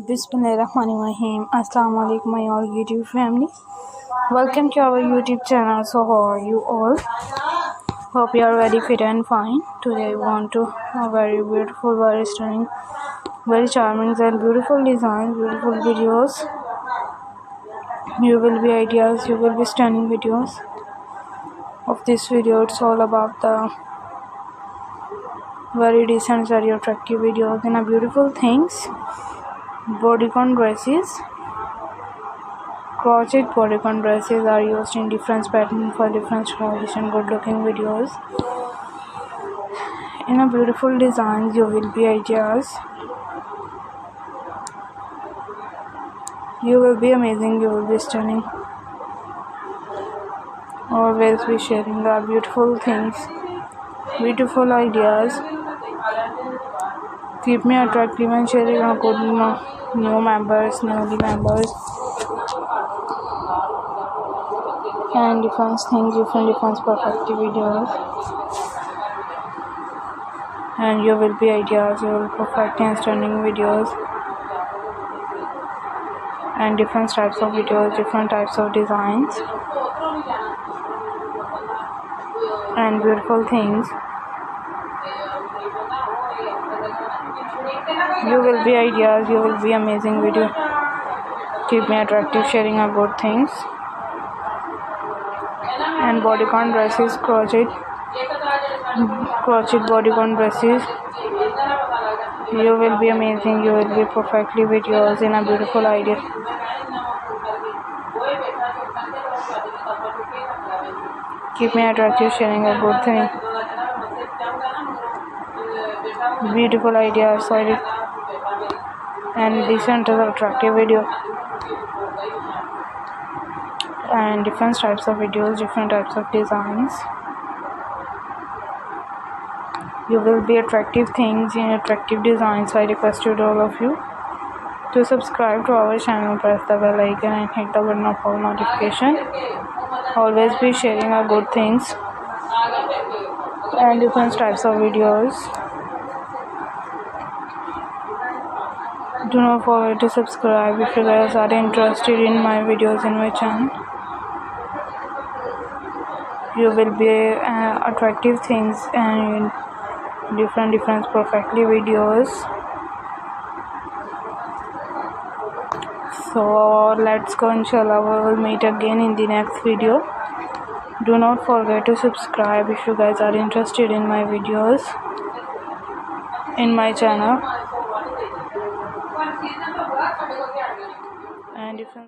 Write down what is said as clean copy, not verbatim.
Bismillahirrahmanirrahim. Assalamu alaikum my all YouTube family. Welcome to our YouTube channel. So how are you all? Hope you are very fit and fine. Today I want to very beautiful, very stunning, very charming and beautiful designs, beautiful videos. You will be ideas, you will be stunning videos. Of this video, it's all about the very decent, very attractive videos and beautiful things. Bodycon dresses. Crochet bodycon dresses are used in different patterns for different stylish and good looking videos. In a beautiful designs, you will be ideas. You will be amazing, you will be stunning. Always be sharing the beautiful things, beautiful ideas. Keep me attractive and sharing a good new members, newly members, and different things, different perfect videos. And you will be ideas, you will perfect and stunning videos, and different types of videos, different types of designs, and beautiful things. You will be ideas, you will be amazing video. Keep me attractive, sharing a good things. And bodycon dresses, crochet bodycon dresses. You will be amazing, you will be perfectly videos in a beautiful idea. Keep me attractive, sharing a good thing. Beautiful ideas, sorry, and decent attractive video, and different types of videos, different types of designs. You will be attractive things in attractive designs. I request you all of you to subscribe to our channel, press the bell icon and hit the button of all notification. Always be sharing our good things and different types of videos. Do not forget to subscribe if you guys are interested in my videos in my channel. You will be attractive things and different perfectly videos. So let's go, inshallah we will meet again in the next video. Do not forget to subscribe if you guys are interested in my videos in my channel, and different